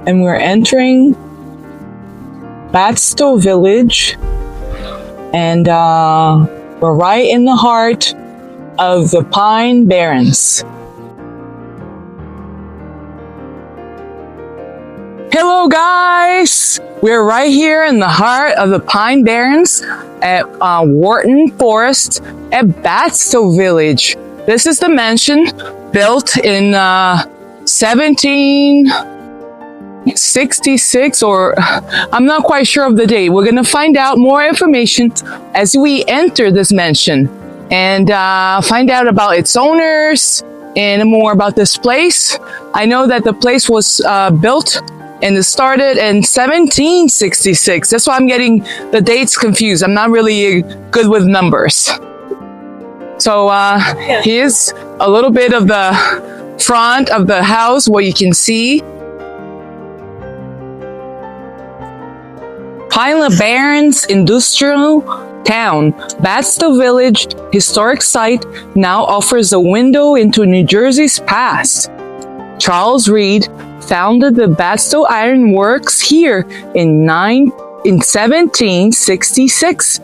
and we're entering Batsto Village, and we're right in the heart of the Pine Barrens. Hello guys! We're right here in the heart of the Pine Barrens at Wharton Forest at Batsto Village. This is the mansion built in 1766, or I'm not quite sure of the date. We're going to find out more information as we enter this mansion and find out about its owners and more about this place. I know that the place was built and it started in 1766. That's why I'm getting the dates confused. I'm not really good with numbers. So here's a little bit of the front of the house, what you can see. Pine Barrens Industrial Town, Batsto Village historic site now offers a window into New Jersey's past. Charles Reed founded the Batsto Ironworks here in 1766.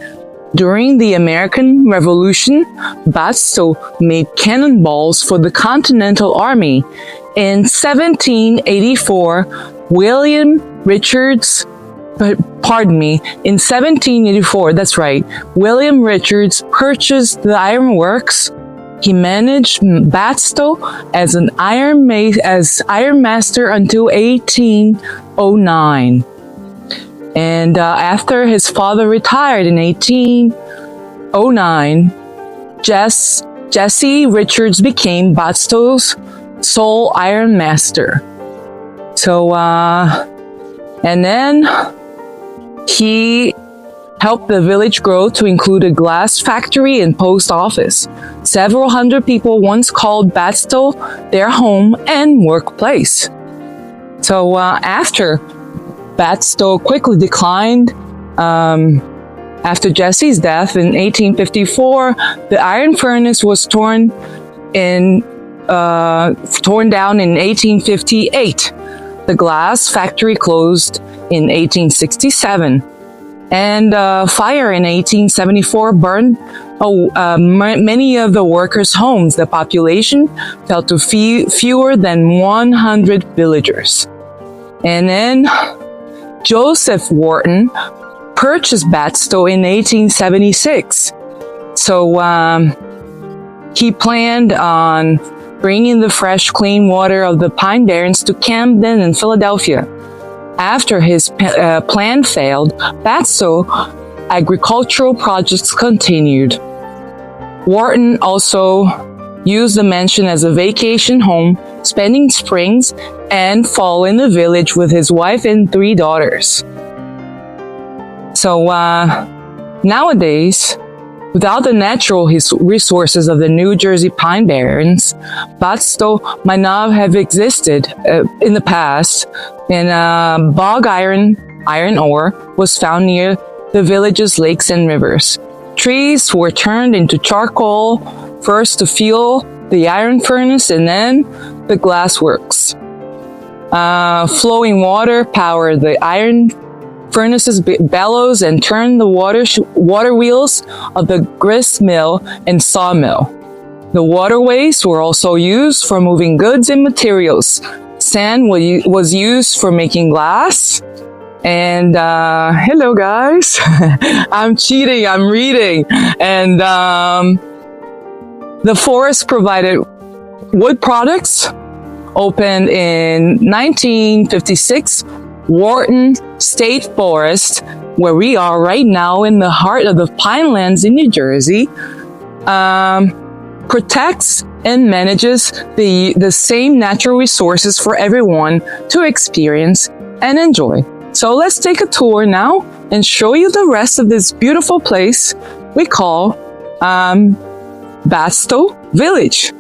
During the American Revolution, Batsto made cannonballs for the Continental Army. In 1784, William Richards purchased the ironworks. He managed Batsto as an iron master until 1809. And after his father retired in 1809, Jesse Richards became Batsto's sole iron master. So, and then he helped the village grow to include a glass factory and post office. Several hundred people once called Batsto their home and workplace. So after Batsto quickly declined after Jesse's death in 1854, the iron furnace was torn down in 1858. The glass factory closed in 1867. And fire in 1874 burned many of the workers' homes. The population fell to fewer than 100 villagers. And then Joseph Wharton purchased Batsto in 1876. So he planned on bringing the fresh, clean water of the Pine Barrens to Camden and Philadelphia. After his plan failed, Batsto agricultural projects continued. Wharton also used the mansion as a vacation home, spending springs and fall in the village with his wife and 3 daughters. So nowadays, without the natural resources of the New Jersey Pine Barrens, Batsto might not have existed in the past, and bog iron ore was found near the village's lakes and rivers. Trees were turned into charcoal, first to fuel the iron furnace and then the glass works. Flowing water powered the iron furnace's bellows and turned the water wheels of the gristmill and sawmill. The waterways were also used for moving goods and materials. Sand was used for making glass. And hello guys, I'm cheating, I'm reading. And the forest provided wood products. Opened in 1956, Wharton State Forest, where we are right now in the heart of the Pinelands in New Jersey, protects and manages the same natural resources for everyone to experience and enjoy. So let's take a tour now and show you the rest of this beautiful place we call Batsto Village.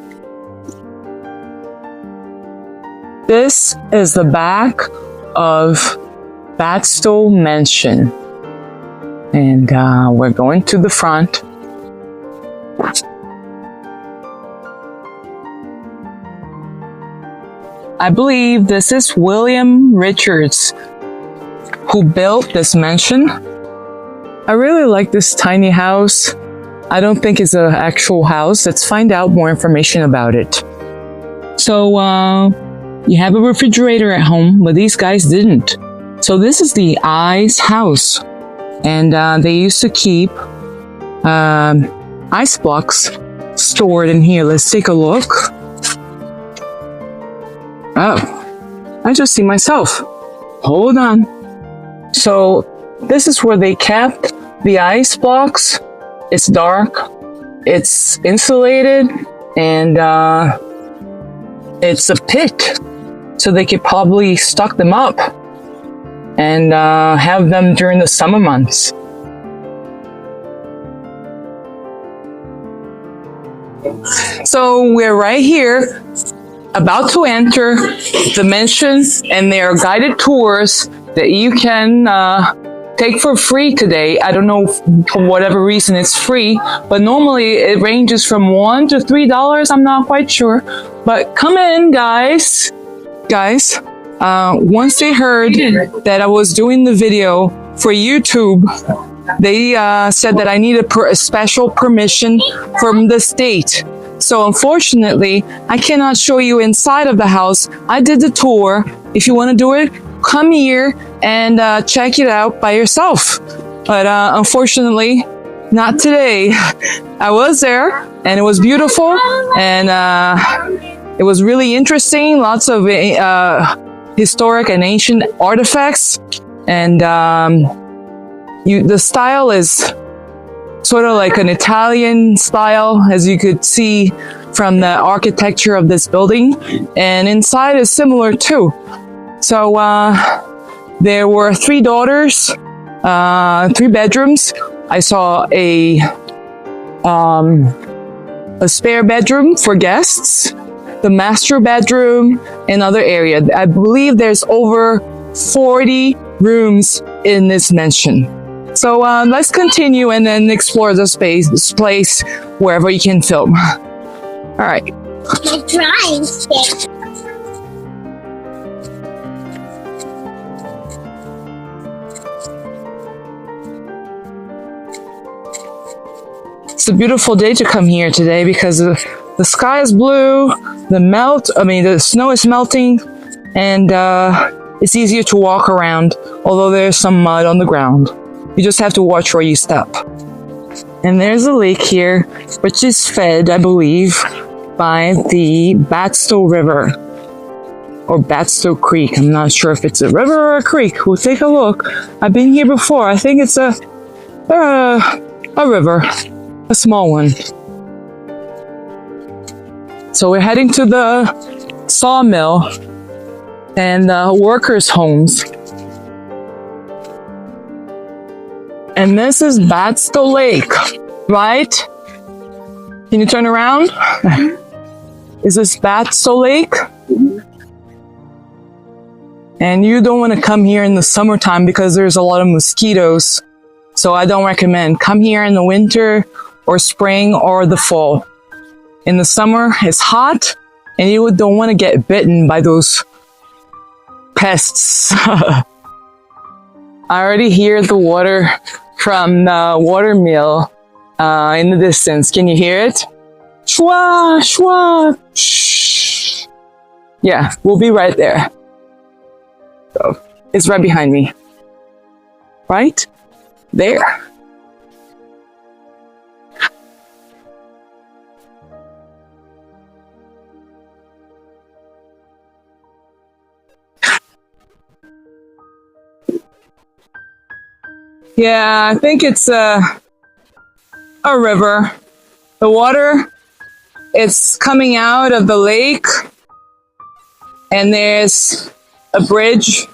This is the back of Batsto Mansion, and we're going to the front. I believe this is William Richards who built this mansion. I really like this tiny house. I don't think it's an actual house. Let's find out more information about it. So, you have a refrigerator at home, but these guys didn't. So this is the I's house. And they used to keep ice blocks stored in here. Let's take a look. Oh, I just see myself. Hold on. So this is where they kept the ice blocks. It's dark, it's insulated, and it's a pit. So they could probably stock them up and have them during the summer months. So we're right here, about to enter the mansion, and there are guided tours that you can take for free today. I don't know for whatever reason it's free, but normally it ranges from $1 to $3. I'm not quite sure, but come in, guys. Once they heard that I was doing the video for YouTube, they said that I needed a special permission from the state. So unfortunately, I cannot show you inside of the house. I did the tour. If you want to do it, come here and check it out by yourself. But unfortunately, not today. I was there and it was beautiful, and it was really interesting. Lots of historic and ancient artifacts, and the style is sort of like an Italian style, as you could see from the architecture of this building, and inside is similar too. So there were 3 daughters, 3 bedrooms. I saw a spare bedroom for guests, the master bedroom, another area. I believe there's over 40 rooms in this mansion. So let's continue and then explore this place wherever you can film. All right. My drawing stick. It's a beautiful day to come here today because the sky is blue, the snow is melting, and it's easier to walk around, although there's some mud on the ground. You just have to watch where you step. And there's a lake here, which is fed, I believe, by the Batsto River, or Batsto Creek. I'm not sure if it's a river or a creek. We'll take a look. I've been here before. I think it's a river, a small one. So we're heading to the sawmill and workers' homes. And this is Batsto Lake, right? Can you turn around? Is this Batsto Lake? And you don't want to come here in the summertime because there's a lot of mosquitoes. So I don't recommend. Come here in the winter or spring or the fall. In the summer, it's hot and you don't want to get bitten by those pests. I already hear the water from the water mill in the distance. Can you hear it? Shwa, shwa, shh. Yeah, we'll be right there. So, it's right behind me. Right there. Yeah, I think it's a river. The water, it's coming out of the lake, and there's a bridge.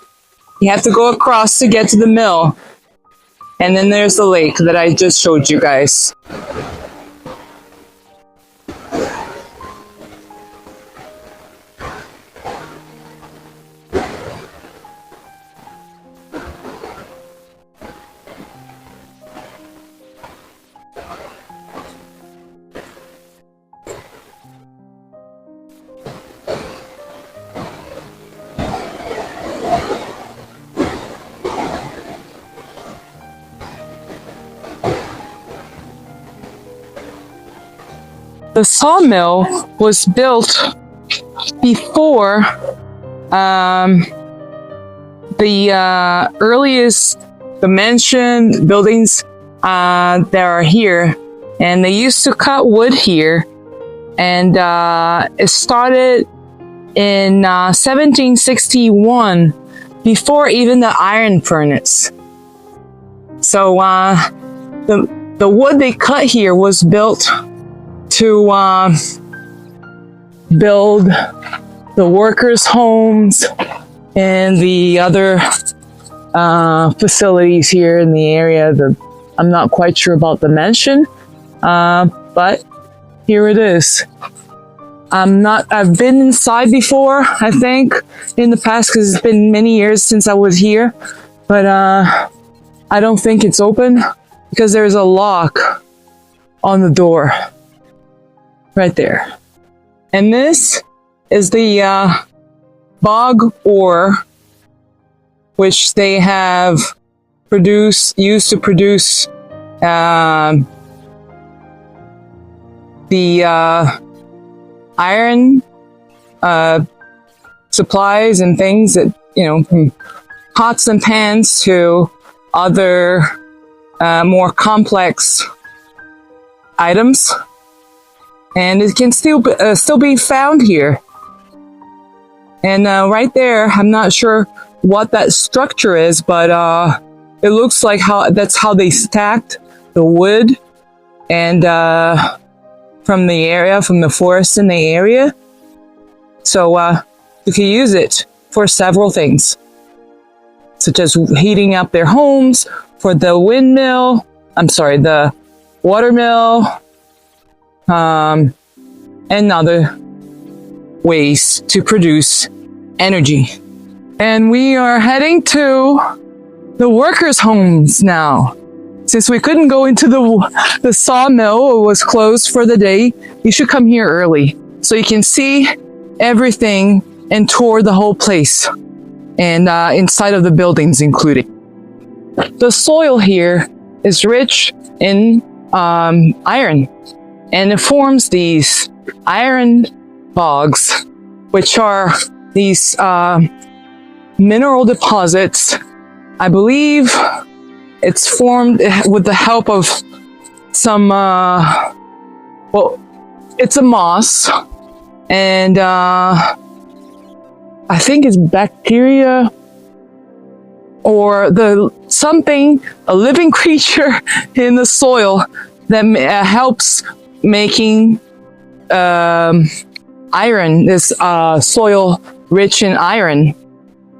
You have to go across to get to the mill. And then there's the lake that I just showed you guys. The sawmill was built before the earliest dimension buildings that are here, and they used to cut wood here, and it started in 1761, before even the iron furnace. So the wood they cut here was built to build the workers' homes and the other facilities here in the area. I'm not quite sure about the mansion, but here it is. I've been inside before, I think, in the past, because it's been many years since I was here, but I don't think it's open because there's a lock on the door right there. And this is the bog ore, which they have used to produce the iron supplies and things that, from pots and pans to other more complex items, and it can still be found here. And right there, I'm not sure what that structure is, but it looks like that's how they stacked the wood and from the forest in the area. So you can use it for several things, such as heating up their homes, for the the watermill, and other ways to produce energy. And we are heading to the workers' homes now. Since we couldn't go into the sawmill, it was closed for the day, you should come here early so you can see everything and tour the whole place, and inside of the buildings included. The soil here is rich in iron, and it forms these iron bogs, which are these mineral deposits. I believe it's formed with the help of some, it's a moss, and I think it's bacteria or a living creature in the soil that helps making iron, this soil rich in iron.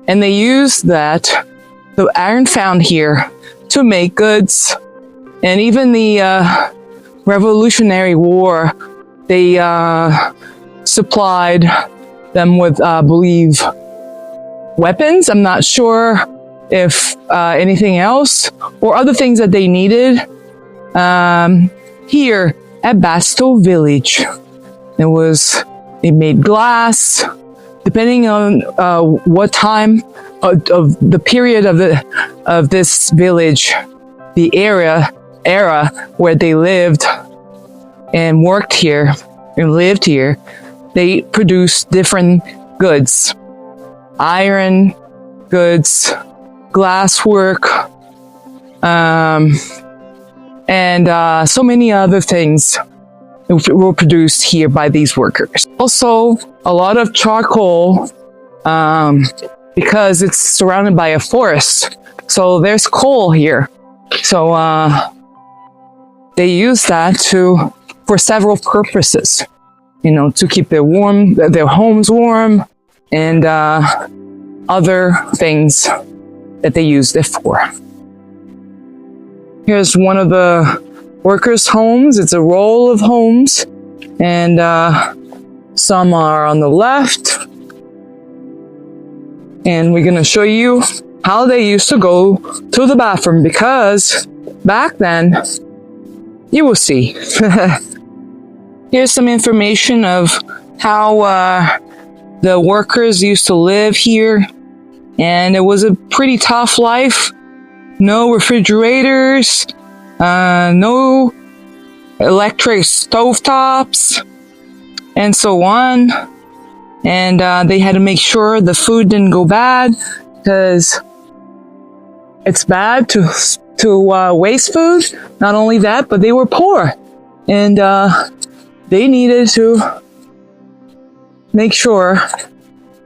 And they use the iron found here, to make goods. And even the Revolutionary War, they supplied them with, I believe, weapons. I'm not sure if anything else, or other things that they needed. Here at Batsto Village, they made glass, depending on what time of the period of this village, the era where they lived and worked here and lived here, they produced different goods, iron goods, glasswork, and so many other things were produced here by these workers. Also, a lot of charcoal, because it's surrounded by a forest. So there's coal here. So they use that for several purposes, to keep their homes warm, and other things that they used it for. Here's one of the workers' homes. It's a row of homes, and some are on the left. And we're going to show you how they used to go to the bathroom, because back then, you will see. Here's some information of how the workers used to live here. And it was a pretty tough life. No refrigerators, no electric stovetops, and so on. And they had to make sure the food didn't go bad, because it's bad to waste food. Not only that, but they were poor, and they needed to make sure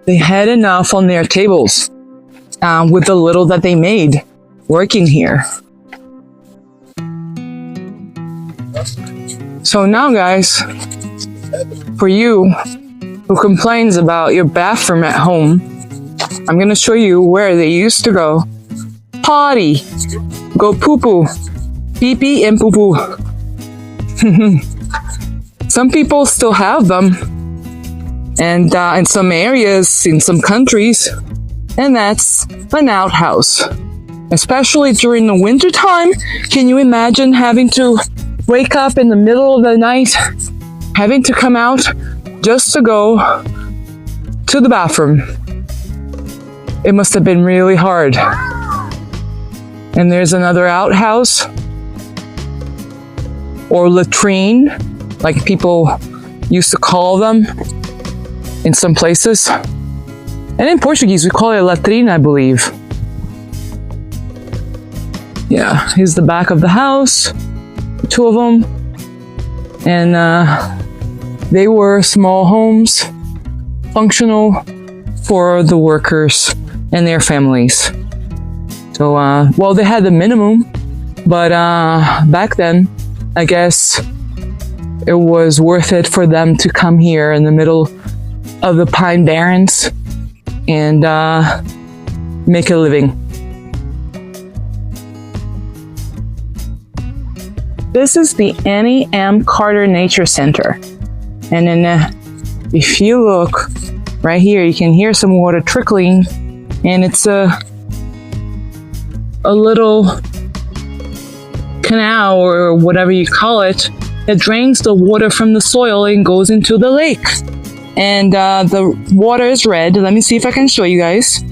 they had enough on their tables with the little that they made working here. So now, guys, for you who complains about your bathroom at home, I'm going to show you where they used to go potty, go poo-poo, pee-pee and poo-poo. Some people still have them, and in some areas, in some countries, and that's an outhouse. Especially during the winter time. Can you imagine having to wake up in the middle of the night, having to come out just to go to the bathroom? It must have been really hard. And there's another outhouse, or latrine, like people used to call them in some places. And in Portuguese, we call it latrine, I believe. Yeah, here's the back of the house, two of them. And they were small homes, functional for the workers and their families. So, well, they had the minimum, but back then, I guess it was worth it for them to come here in the middle of the Pine Barrens and make a living. This is the Annie M. Carter Nature Center. And then if you look right here, you can hear some water trickling, and it's a little canal or whatever you call it. It drains the water from the soil and goes into the lake. And the water is red. Let me see if I can show you guys.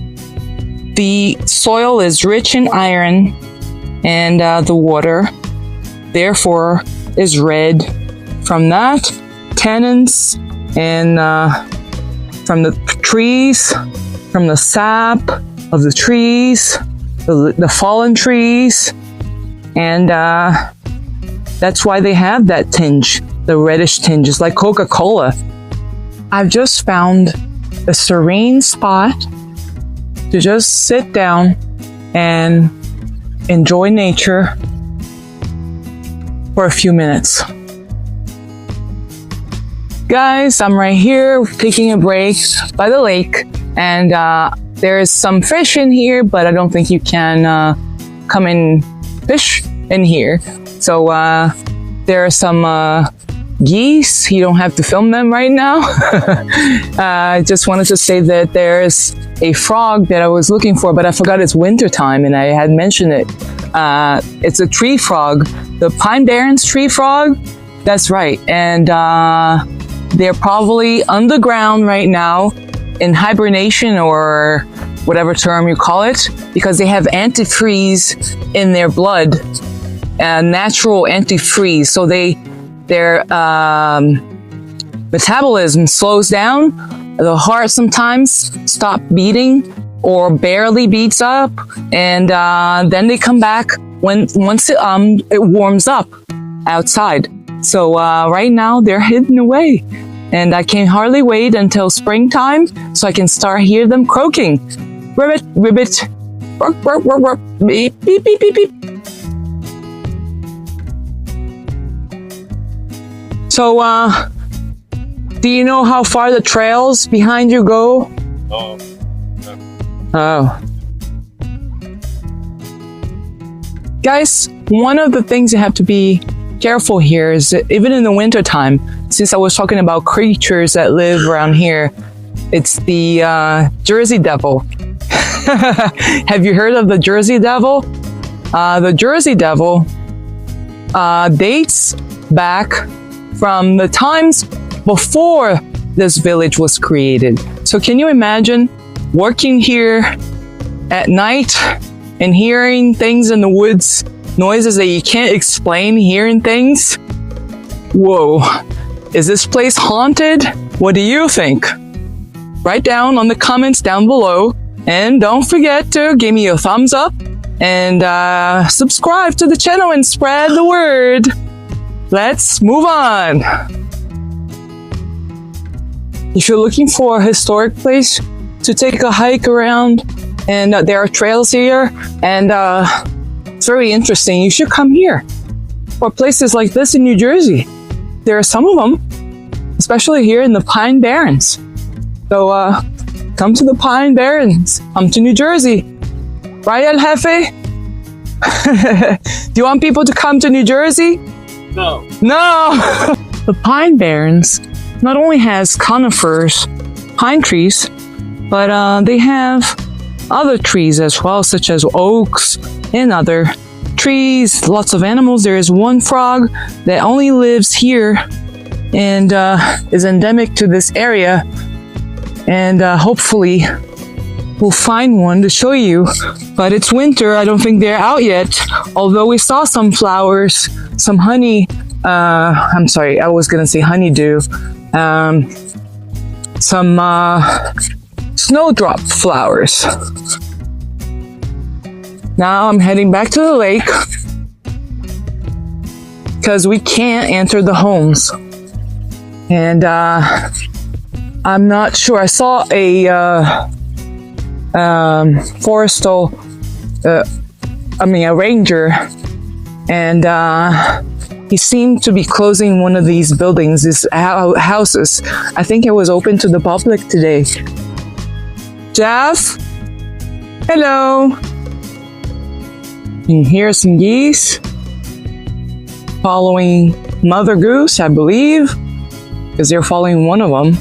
The soil is rich in iron, and the water, therefore, is red from that. Tannins and from the trees, from the sap of the trees, the fallen trees, and that's why they have that tinge, the reddish tinge. It's like Coca-Cola. I've just found a serene spot to just sit down and enjoy nature for a few minutes. Guys, I'm right here taking a break by the lake, and there's some fish in here, but I don't think you can come and fish in here. So there are some geese. You don't have to film them right now. I just wanted to say that there's a frog that I was looking for, but I forgot it's winter time and I had mentioned it. It's a tree frog, the Pine Barrens tree frog. That's right. And they're probably underground right now in hibernation, or whatever term you call it, because they have antifreeze in their blood, natural antifreeze. So their metabolism slows down. The heart sometimes stops beating or barely beats up, and then they come back once it warms up outside. So right now they're hidden away, and I can hardly wait until springtime so I can start hear them croaking. Ribbit, ribbit, bark, bark, bark, bark, beep, beep, beep, beep, beep. So, do you know how far the trails behind you go? No. Oh. Guys, one of the things you have to be careful here is that even in the winter time, since I was talking about creatures that live around here, it's the Jersey Devil. Have you heard of the Jersey Devil? The Jersey Devil dates back from the times before this village was created. So can you imagine working here at night and hearing things in the woods, noises that you can't explain, hearing things? Whoa, is this place haunted? What do you think? Write down on the comments down below, and don't forget to give me a thumbs up and subscribe to the channel and spread the word. Let's move on. If you're looking for a historic place to take a hike around, and there are trails here, and it's very interesting, you should come here. Or places like this in New Jersey. There are some of them, especially here in the Pine Barrens. So come to the Pine Barrens, come to New Jersey. Right, El Jefe? Do you want people to come to New Jersey? No. No! The Pine Barrens not only has conifers, pine trees, but they have other trees as well, such as oaks and other trees, lots of animals. There is one frog that only lives here and is endemic to this area, and hopefully we'll find one to show you. But it's winter, I don't think they're out yet, although we saw some flowers, some honey, I'm sorry, I was gonna say honeydew, some snowdrop flowers. Now I'm heading back to the lake because we can't enter the homes, and I'm not sure. I saw a a ranger, and he seemed to be closing one of these buildings, these houses. I think it was open to the public today. Jeff? Hello? And here's some geese following Mother Goose, I believe, because they're following one of them.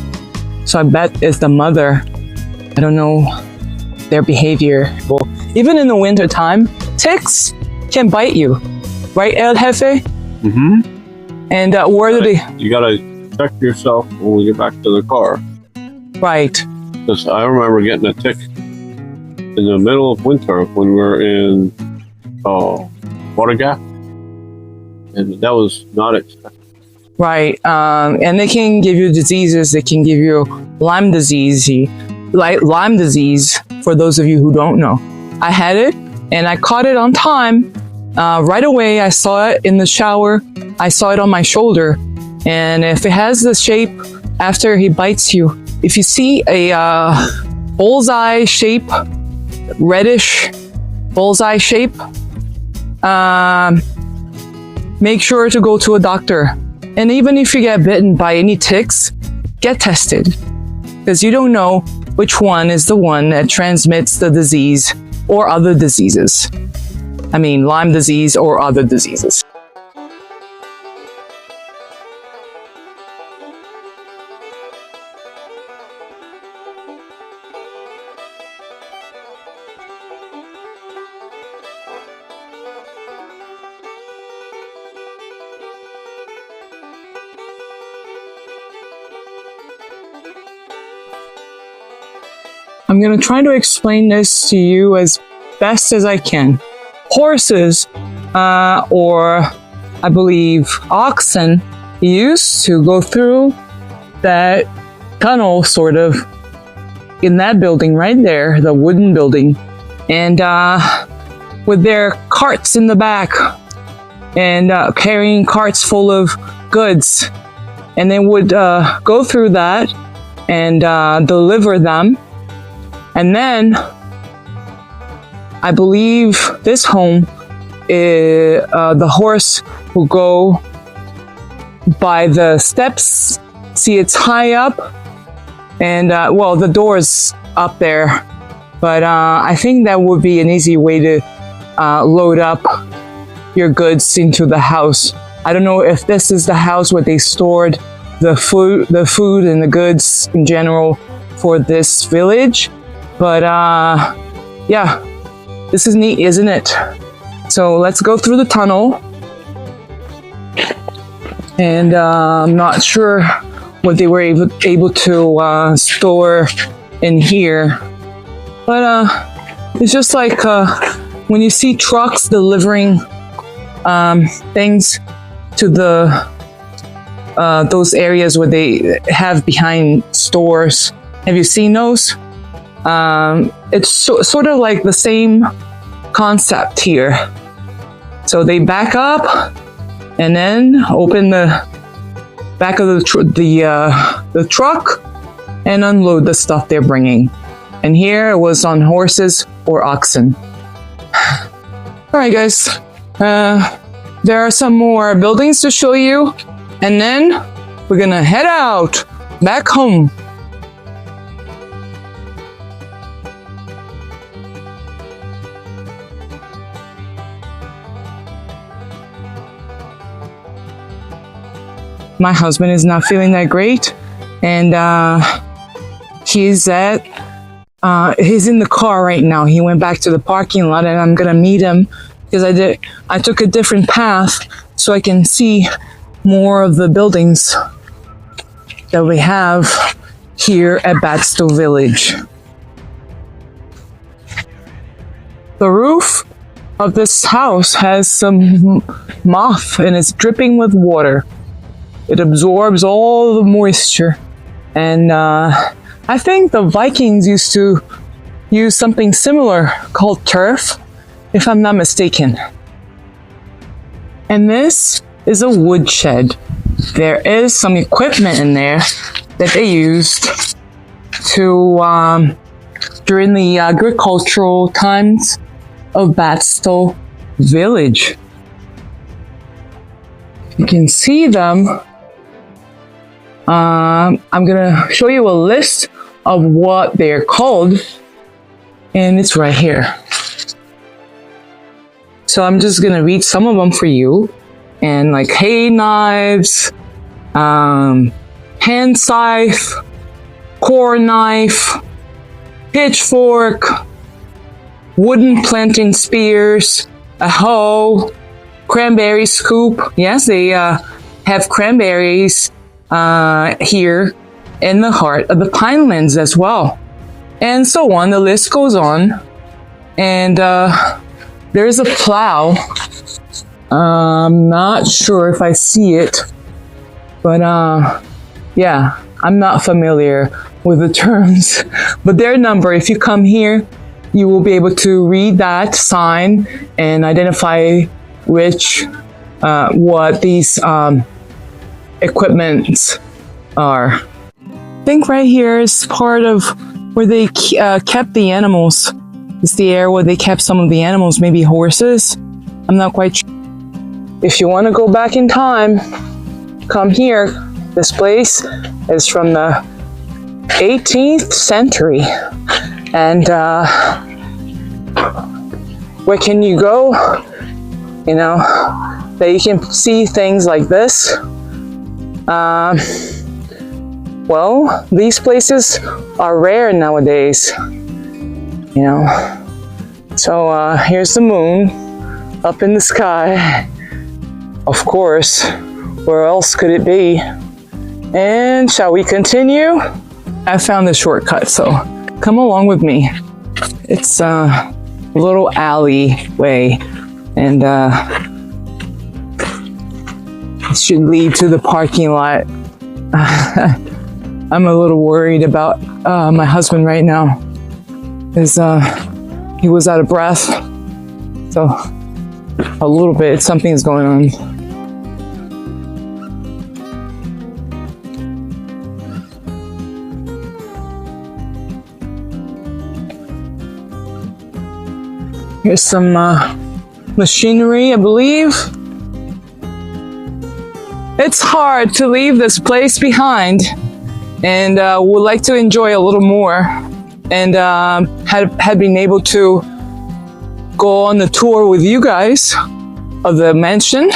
So I bet it's the mother. I don't know their behavior. Well, even in the winter time, ticks can bite you, right, El Jefe? Mm-hmm. And where do they? You gotta check yourself when we get back to the car. Right. Because I remember getting a tick in the middle of winter when we were in Water Gap, and that was not expected. Right. And they can give you diseases. They can give you Lyme disease. Lyme disease, for those of you who don't know. I had it, and I caught it on time. Right away, I saw it in the shower. I saw it on my shoulder. And if it has the shape after he bites you, if you see a bullseye shape, reddish bullseye shape, make sure to go to a doctor. And even if you get bitten by any ticks, get tested, because you don't know which one is the one that transmits the disease or other diseases. I mean, Lyme disease or other diseases. I'm going to try to explain this to you as best as I can. Horses, or I believe oxen, used to go through that tunnel, sort of, in that building right there, the wooden building, and with their carts in the back, and carrying carts full of goods, and they would go through that and deliver them. And then I believe this home, the horse will go by the steps. See, it's high up, and well, the door's up there, but I think that would be an easy way to load up your goods into the house. I don't know if this is the house where they stored the food and the goods in general for this village, but yeah, this is neat, isn't it? So let's go through the tunnel, and I'm not sure what they were able to store in here, but it's just like when you see trucks delivering things to the those areas where they have behind stores. Have you seen those? It's sort of like the same concept here. So they back up and then open the back of the truck and unload the stuff they're bringing. And here it was on horses or oxen. All right, guys. There are some more buildings to show you, and then we're gonna head out back home. My husband is not feeling that great, and he's in the car right now. He went back to the parking lot, and I'm gonna meet him because I took a different path so I can see more of the buildings that we have here at Batsto Village. The roof of this house has some moss and it's dripping with water. It absorbs all the moisture. And I think the Vikings used to use something similar called turf, if I'm not mistaken. And this is a wood shed. There is some equipment in there that they used to during the agricultural times of Batsto Village. You can see them. I'm gonna show you a list of what they're called, and it's right here. So I'm just gonna read some of them for you. And like hay knives, hand scythe, core knife, pitchfork, wooden planting spears, a hoe, cranberry scoop. Yes, they have cranberries here in the heart of the Pinelands as well. And so on, the list goes on. And there's a plow. I'm not sure if I see it, but yeah, I'm not familiar with the terms. But their number, if you come here, you will be able to read that sign and identify what these equipments are. I think right here is part of where they kept the animals. It's the area where they kept some of the animals, maybe horses. I'm not quite sure. If you want to go back in time, come here. This place is from the 18th century. And where can you go? You know, that you can see things like this. Well, these places are rare nowadays. You know. So here's the moon up in the sky. Of course, where else could it be? And shall we continue? I found the shortcut, so come along with me. It's a little alleyway, and it should lead to the parking lot. I'm a little worried about my husband right now, because he was out of breath, so a little bit, something's going on. Here's some machinery, I believe. It's hard to leave this place behind, and would like to enjoy a little more, and had been able to go on the tour with you guys of the mansion,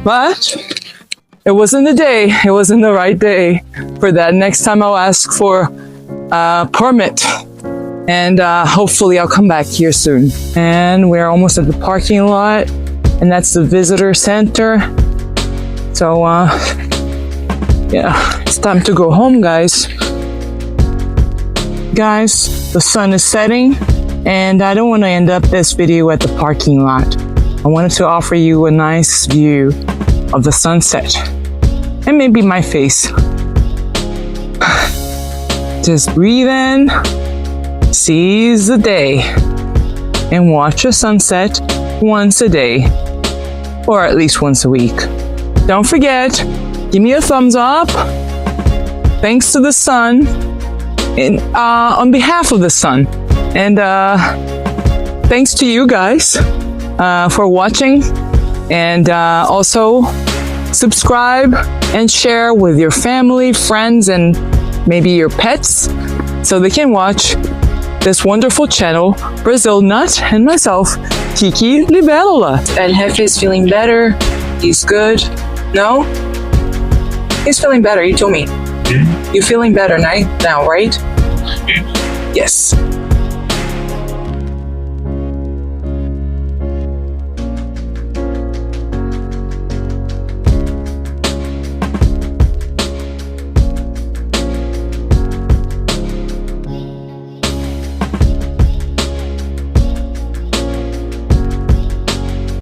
but it wasn't the day. It wasn't the right day for that. Next time I'll ask for a permit. And hopefully I'll come back here soon. And we're almost at the parking lot, and that's the visitor center. So yeah, it's time to go home, guys. Guys, the sun is setting, and I don't want to end up this video at the parking lot. I wanted to offer you a nice view of the sunset. and maybe my face. Just breathe in, seize the day, and watch a sunset once a day, or at least once a week. Don't forget, give me a thumbs up. Thanks to the sun, and on behalf of the sun, and thanks to you guys for watching, and also subscribe and share with your family, friends, and maybe your pets, so they can watch this wonderful channel, Brazil Nut, and myself, Kiki Libélula. And Jefe is feeling better. He's good. No? He's feeling better, you told me. You're feeling better now, right? Yes.